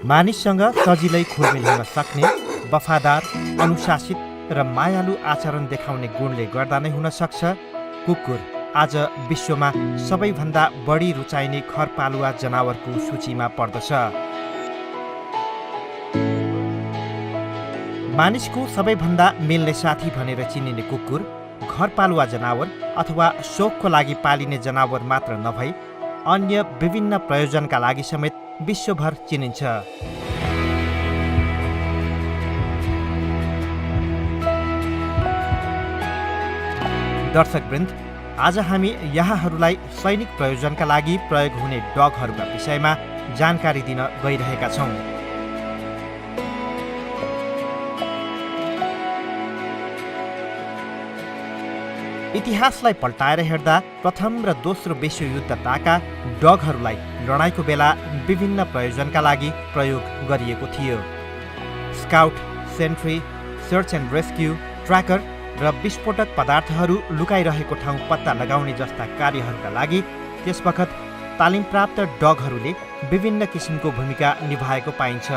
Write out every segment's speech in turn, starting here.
मानिससँग सजिलै खुलमेल हुन सक्ने, वफादार, अनुशासित र मायालु आचरण देखाउने गुणले गर्दा नै हुन सक्छ कुकुर आज विश्वमा सबैभन्दा बढी रुचाइने घरपालुवा जनावरको सूचीमा पर्दछ। मानिसको सबैभन्दा मिल्ने साथी भनेर चिनिने कुकुर घरपालुवा जनावर अथवा शोखको लागि पालिने जनावर मात्र नभई अन्य विभिन्न प्रयोजनका लागि समेत विश्वभर चिनिन्छ। दर्शकवृन्द, आज हामी यहाँहरूलाई सैनिक प्रयोजनका लागि प्रयोग हुने डगहरूका विषयमा जानकारी दिन गइरहेका छौँ। इतिहासलाई पल्टाएर हेर्दा प्रथम र दोस्रो विश्वयुद्धताका डगहरूलाई लडाईँको बेला विभिन्न प्रयोजनका लागि प्रयोग गरिएको थियो। Scout, sentry, search and rescue, tracker र विस्फोटक पदार्थहरू लुकाइरहेको ठाउँ पत्ता लगाउने जस्ता कार्यहरूका लागि त्यसवखत तालिमप्राप्त डगहरूले विभिन्न किसिमको भूमिका निभाएको पाइन्छ।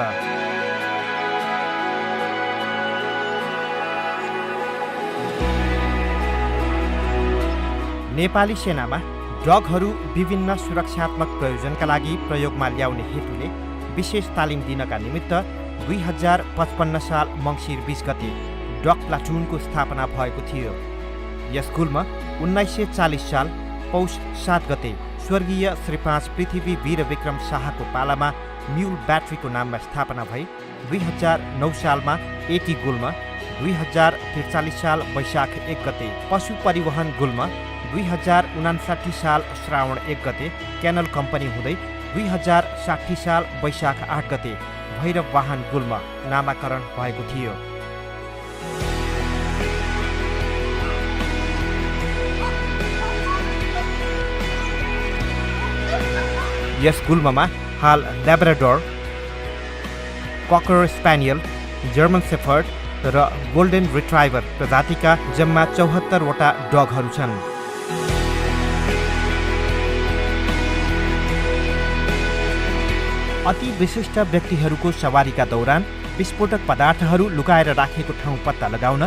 नेपाली सेनामा डगहरू विभिन्न सुरक्षात्मक प्रयोजनका लागि प्रयोगमा ल्याउने हेतुले विशेष तालिम दिनका निमित्त 2055 साल मङ्सिर 20 गते डग प्लाटुनको स्थापना भएको थियो। यस स्कुलमा 1940 साल पौष 7 गते स्वर्गीय श्री 5 पृथ्वी वीर विक्रम शाहको पालामा म्युल ब्याट्रीको नाममा स्थापना भई 2009 सालमा एटी गुल्म, 2043 साल वैशाख 1 गते पशु परिवहन गुल्म, 2059 साल श्रावण 1 गते क्यानल कम्पनी हुँदै 2060 साल वैशाख 8 गते भैरव वाहन गुल्म नामाकरण भएको थियो। यस गुल्ममा हाल ल्याब्राडोर, ककर स्प्यानियल, जर्मन सेफर्ड र गोल्डेन रिट्राइभर प्रजातिका जम्मा 74 वटा डगहरू छन्। अति विशिष्ट व्यक्तिहरूको सवारीका दौरान विस्फोटक पदार्थहरू लुकाएर राखेको ठाउँ पत्ता लगाउन,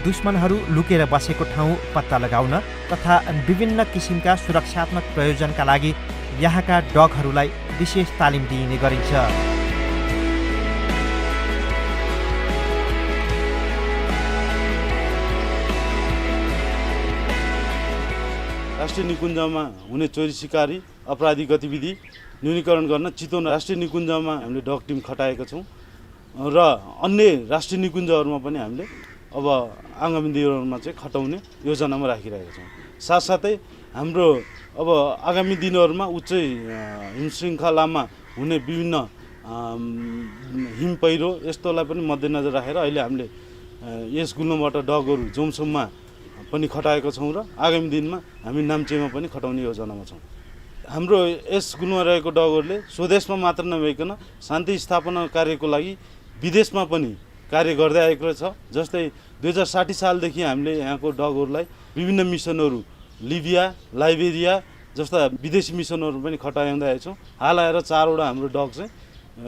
दुश्मनहरू लुकेर बसेको ठाउँ पत्ता लगाउन तथा विभिन्न किसिमका सुरक्षात्मक प्रयोजनका लागि यहाँका डगहरूलाई विशेष तालिम दिइने गरिन्छ। राष्ट्रिय निकुञ्जमा हुने चोरी सिकारी अपराधिक गतिविधि न्यूनीकरण गर्न चितवन राष्ट्रिय निकुञ्जमा हामीले डग टिम खटाएका छौँ र अन्य राष्ट्रिय निकुञ्जहरूमा पनि हामीले अब आगामी दिनहरूमा चाहिँ खटाउने योजनामा राखिरहेका छौँ। साथसाथै हाम्रो अब आगामी दिनहरूमा उच्च हिम श्रृङ्खलामा हुने विभिन्न हिम पहिरो यस्तोलाई पनि मध्यनजर राखेर अहिले हामीले यस गुल्मबाट डगहरू जोमसोममा पनि खटाएका छौँ र आगामी दिनमा हामी नाम्चेमा पनि खटाउने योजनामा छौँ। हाम्रो यस गुल्ममा रहेको डगहरूले स्वदेशमा मात्र नभइकन शान्ति स्थापना कार्यको लागि विदेशमा पनि कार्य गर्दै आएको छ। जस्तै 2060 सालदेखि हामीले यहाँको डगहरूलाई विभिन्न मिसनहरू लिबिया, लाइबेरिया जस्ता विदेशी मिसनहरू पनि खटाउँदै आएका छौँ। हाल आएर 4 वटा हाम्रो डग चाहिँ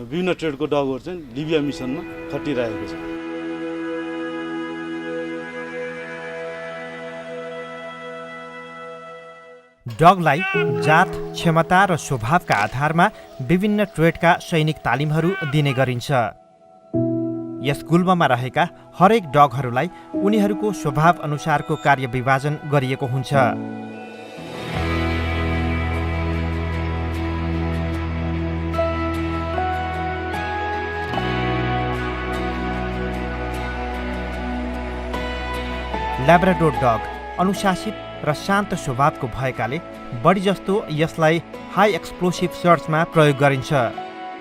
विभिन्न ट्रेडको डगहरू चाहिँ लिबिया मिसनमा खटिरहेको छ। डगलाई जात, क्षमता र स्वभावका आधारमा विभिन्न ट्रेडका सैनिक तालिमहरू दिने गरिन्छ। यस गुल्ममा रहेका हरेक डगहरूलाई उनीहरूको स्वभाव अनुसारको कार्य विभाजन गरिएको हुन्छ। ल्याब्राडोर डग अनुशासित र शान्त स्वभावको भएकाले बढी जस्तो यसलाई हाई एक्सप्लोसिभ सर्चमा प्रयोग गरिन्छ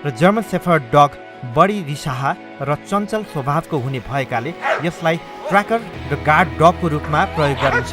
र जर्मन सेफर्ड डग बढी रिसाहा र चञ्चल स्वभावको हुने भएकाले यसलाई ट्र्याकर र गार्ड डगको रूपमा प्रयोग गरिन्छ।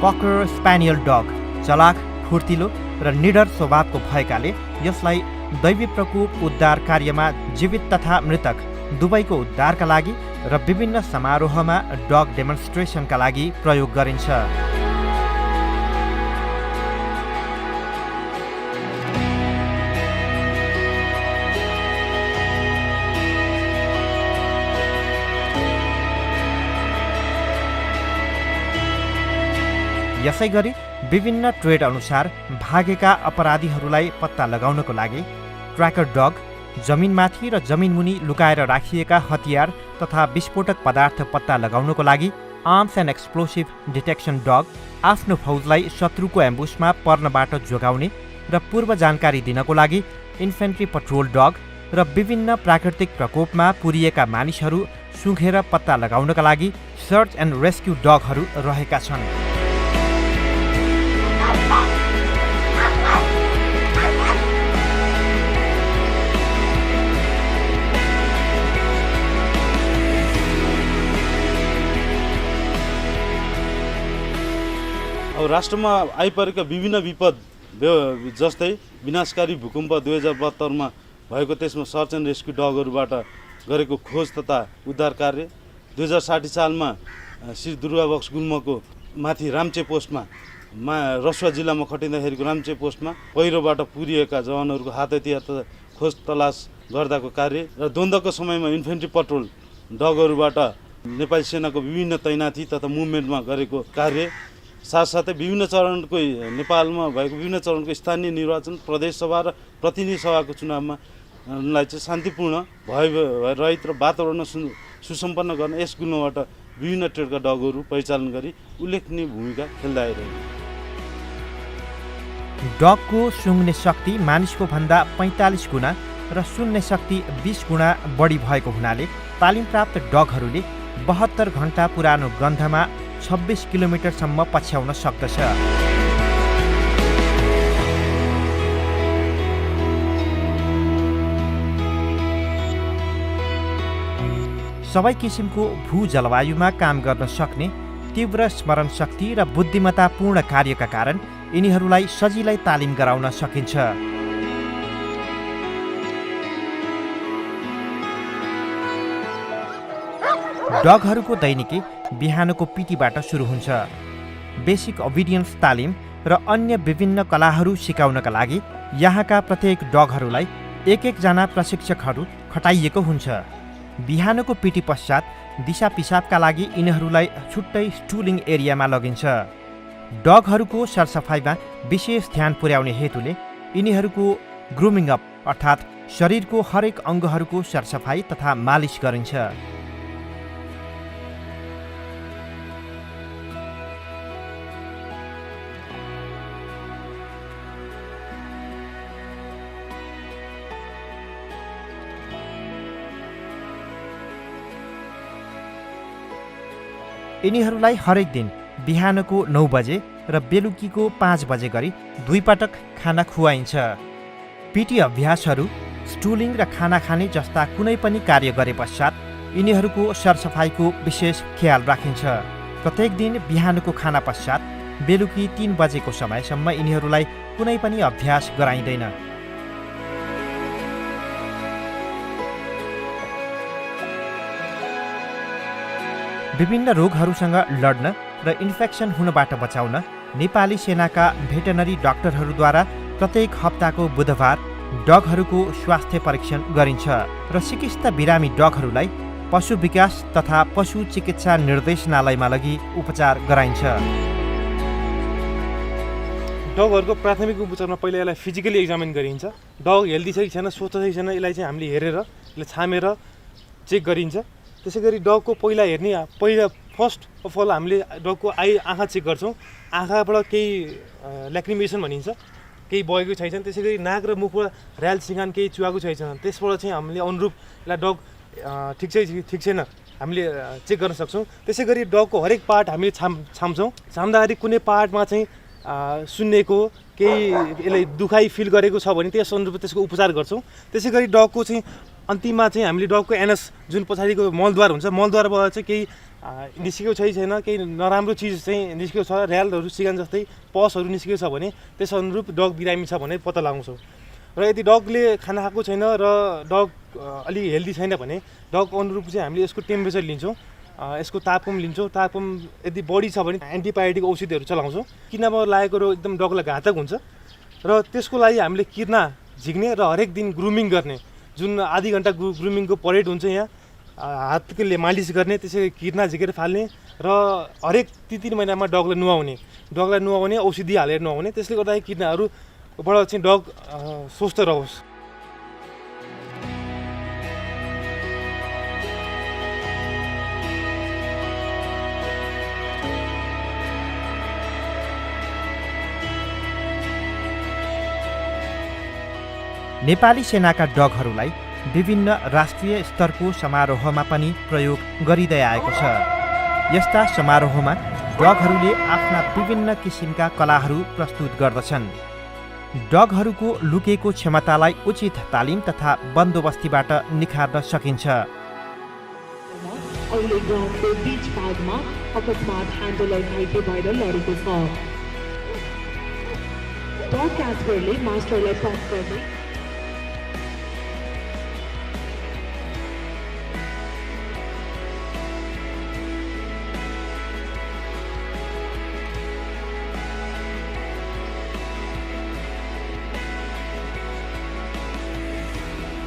ककर स्प्यानियल डग चलाक, फुर्तिलो र निडर स्वभावको भएकाले यसलाई दैवी प्रकोप उद्धार कार्यमा जीवित तथा मृतक दुवैको उद्धारका लागि र विभिन्न समारोहमा डग डेमोन्स्ट्रेसनका लागि प्रयोग गरिन्छ। यसैगरी विभिन्न ट्रेड अनुसार भागेका अपराधीहरूलाई पत्ता लगाउनको लागि ट्र्याकर डग, जमिनमाथि र जमिनमुनि लुकाएर राखिएका हतियार तथा विस्फोटक पदार्थ पत्ता लगाउनको लागि आर्म्स एन्ड एक्सप्लोसिभ डिटेक्सन डग, आफ्नो फौजलाई शत्रुको एम्बुसमा पर्नबाट जोगाउने र पूर्व जानकारी दिनको लागि इन्फेन्ट्री पट्रोल डग र विभिन्न प्राकृतिक प्रकोपमा पुरिएका मानिसहरू सुँघेर पत्ता लगाउनका लागि सर्च एन्ड रेस्क्यु डगहरू रहेका छन्। अब राष्ट्रमा आइपरेका विभिन्न विपद जस्तै विनाशकारी भूकम्प 2072मा भएको त्यसमा सर्च एन्ड रेस्क्यु डगहरूबाट गरेको खोज तथा उद्धार कार्य, 2060 सालमा श्री दुर्गाबक्स गुल्मको माथि राम्चे पोस्टमा रसुवा जिल्लामा खटिँदाखेरिको राम्चे पोस्टमा पहिरोबाट पुरिएका जवानहरूको हात हतियार तथा खोज तलास गर्दाको कार्य र द्वन्द्वको समयमा इन्फेन्ट्री पट्रोल डगहरूबाट नेपाली सेनाको विभिन्न तैनाथी तथा मुभमेन्टमा गरेको कार्य, साथसाथै विभिन्न चरणको नेपालमा भएको विभिन्न चरणको स्थानीय निर्वाचन, प्रदेश सभा र प्रतिनिधि सभाको चुनावमा लाई चाहिँ शान्तिपूर्ण रहित र वातावरण सुसम्पन्न गर्न यस गुल्मबाट विभिन्न ट्रेडका डगहरू परिचालन गरी उल्लेखनीय भूमिका खेल्दै आइरहेको। डगको सुँघ्ने शक्ति मानिसको भन्दा 45 गुणा र सुन्ने शक्ति 20 गुणा बढी भएको हुनाले तालिमप्राप्त डगहरूले 72 घण्टा पुरानो गन्धमा 26 किलोमिटरसम्म पछ्याउन सक्दछ। सबै किसिमको भू जलवायुमा काम गर्न सक्ने तीव्र स्मरण शक्ति र बुद्धिमत्तापूर्ण कार्यका कारण यिनीहरूलाई सजिलै तालिम गराउन सकिन्छ। डगहरूको दैनिकी बिहानको पिटीबाट सुरु हुन्छ। बेसिक ओबिडियन्स तालिम र अन्य विभिन्न कलाहरू सिकाउनका लागि यहाँका प्रत्येक डगहरूलाई एक-एकजना प्रशिक्षकहरू खटाइएको हुन्छ। बिहानको पिटी पश्चात दिशा पिसाबका लागि यिनीहरूलाई छुट्टै स्टुलिङ एरियामा लगिन्छ। डगहरूको सरसफाइमा विशेष ध्यान पुर्याउने हेतुले यिनीहरूको ग्रुमिङ अप अर्थात् शरीरको हरेक अङ्गहरूको सरसफाइ तथा मालिस गरिन्छ। यिनीहरूलाई हरेक दिन बिहानको 9 बजे र बेलुकीको 5 बजे गरी 2 पटक खाना खुवाइन्छ। पिटी अभ्यासहरू, स्टुलिङ र खाना खाने जस्ता कुनै पनि कार्य गरे पश्चात यिनीहरूको सरसफाइको विशेष ख्याल राखिन्छ। प्रत्येक दिन बिहानको खाना पश्चात बेलुकी 3 बजेको समयसम्म यिनीहरूलाई कुनै पनि अभ्यास गराइँदैन। विभिन्न रोगहरूसँग लड्न र इन्फेक्सन हुनबाट बचाउन नेपाली सेनाका भेटनरी डाक्टरहरूद्वारा प्रत्येक हप्ताको बुधबार डगहरूको स्वास्थ्य परीक्षण गरिन्छ र सिकिस्त बिरामी डगहरूलाई पशु विकास तथा पशु चिकित्सा निर्देशनालयमा लगी उपचार गराइन्छ। डगहरूको प्राथमिक उपचारमा पहिला यसलाई फिजिकली एक्जामिन गरिन्छ। डग हेल्दी छ कि छैन, स्वस्थ छ कि छैन, यसलाई चाहिँ हामीले हेरेर यसलाई छामेर चेक गरिन्छ। त्यसै गरी डगको पहिला फर्स्ट अफ अल हामीले डगको आँखा चेक गर्छौँ। आँखाबाट केही ल्याक्रिमेसन भनिन्छ, केही बगेको छैन। त्यसै गरी नाक र मुखबाट र्याल सिँगान केही चुहाएको छैन। त्यसबाट चाहिँ हामीले अनुरूप यसलाई डग ठिक छैन हामीले चेक गर्न सक्छौँ। त्यसै गरी डगको हरेक पार्ट हामीले छाम्छौँ। छाम्दाखेरि कुनै पार्टमा चाहिँ सुन्नेको केही यसलाई दुखाइ फिल गरेको छ भने त्यस अनुरूप त्यसको उपचार गर्छौँ। त्यसै गरी डगको चाहिँ अन्तिममा चाहिँ हामीले डगको एनस जुन पछाडिको मलद्वार हुन्छ, मलद्वारबाट चाहिँ केही निस्केको छैन, केही नराम्रो चिज चाहिँ निस्केको छ, र्यालहरू सिगान जस्तै पसहरू निस्केको छ भने त्यस अनुरूप डग बिरामी छ भने पत्ता लगाउँछौँ। र यदि डगले खाना खाएको छैन र डग अलि हेल्दी छैन भने डग अनुरूप चाहिँ हामीले यसको टेम्परेचर लिन्छौँ, यसको तापक्रम लिन्छौँ। तापक्रम यदि बढी छ भने एन्टिबायोटिक औषधिहरू चलाउँछौँ। किर्नामा लागेको रोग एकदम डगलाई घातक हुन्छ र त्यसको लागि हामीले किर्ना झिक्ने र हरेक दिन ग्रुमिङ गर्ने, जुन आधी घन्टा ग्रुमिङको परेड हुन्छ यहाँ, हातले मालिस गर्ने, त्यसै किर्ना झिकेर फाल्ने र हरेक 3 महिनामा डगलाई नुहाउने औषधि हालेर नुहाउने। त्यसले गर्दा किर्नाहरूबाट चाहिँ डग स्वस्थ रहोस्। नेपाली सेनाका डगहरूलाई विभिन्न राष्ट्रिय स्तरको समारोहमा पनि प्रयोग गरिँदै आएको छ। यस्ता समारोहमा डगहरूले आफ्ना विभिन्न किसिमका कलाहरू प्रस्तुत गर्दछन्। डगहरूको लुकेको क्षमतालाई उचित तालिम तथा बन्दोबस्तीबाट निखार्न सकिन्छ।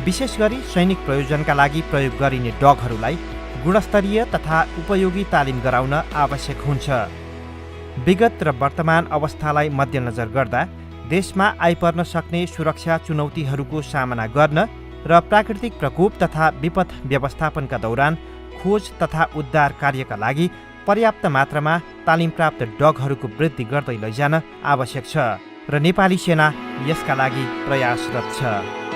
विशेष गरी सैनिक प्रयोजनका लागि प्रयोग गरिने डगहरूलाई गुणस्तरीय तथा उपयोगी तालिम गराउन आवश्यक हुन्छ। विगत र वर्तमान अवस्थालाई मध्यनजर गर्दा देशमा आइपर्न सक्ने सुरक्षा चुनौतीहरूको सामना गर्न र प्राकृतिक प्रकोप तथा विपद व्यवस्थापनका दौरान खोज तथा उद्धार कार्यका लागि पर्याप्त मात्रामा तालिम प्राप्त डगहरूको वृद्धि गर्दै लैजान आवश्यक छ र नेपाली सेना यसका लागि प्रयासरत छ।